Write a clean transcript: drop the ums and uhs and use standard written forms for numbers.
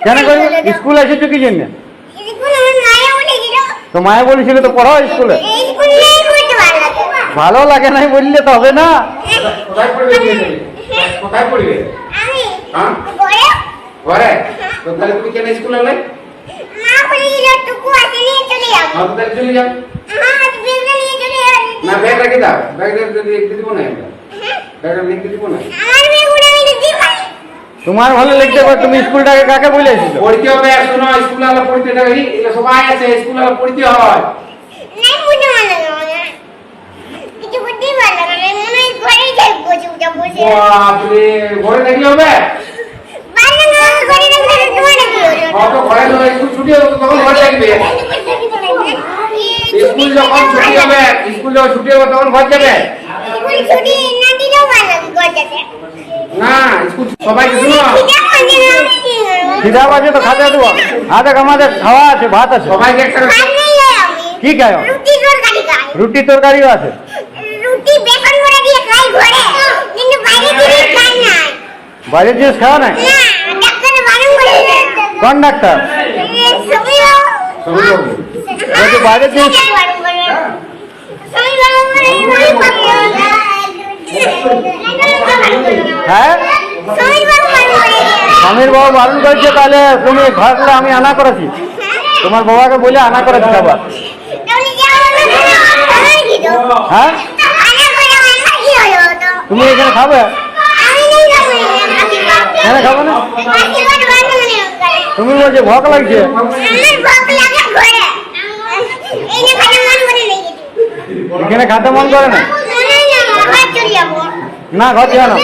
কেন করবে? স্কুল এসেছো কি জন্য? তো মায়ে বলেছিল তো পড়াও স্কুলে। ভালো লাগে নাই বললে তো হবে না। কোথায় পড়বে? কোথায় পড়বে? ঘরে। তো তাহলে তুমি কেন স্কুলে এলে? চলে যাও। না ব্যাগ রেখে দাও, ব্যাগ রেখে দিব না, ব্যাগ রেখে দিব না। তোমার ভালো লিখতে পারো, তুমি স্কুলটাকে কাকে বলে এসেছো? পড়তে হবে, শোনো স্কুলে আলো পড়তে দেবে, এটা সবাই আছে, স্কুলে আলো পড়তে হয়। বাপরে, ঘরে দেখলে হবে? ঘরে স্কুল ছুটি হবে তখন ঘরে দেখবে। স্কুল যখন ছুটি হবে, স্কুল যখন ছুটি হবে তখন ঘর যাবে না। স্কুল সবাইকে শুনো, খিদা বাজে তো খাতে দেবো। আমাদের খাওয়া আছে, ভাত আছে। সবাইকে একটা কি খায়? রুটি তরকারিও আছে। বাইরের জিনিস খাওয়া নাই? কোন ডাক্তার? বাইরের জিনিস হ্যাঁ স্বামীর বাবা বারণ করেছে, তাহলে তুমি ঘরে আমি আনা করেছি, তোমার বাবাকে বলে আনা করেছি খাবার। হ্যাঁ তুমি এখানে খাবে? এখানে খাবে না? তুমি বলছো ভোক লাগছে। এখানে খাতে মন করে না? না ঘর যাও না।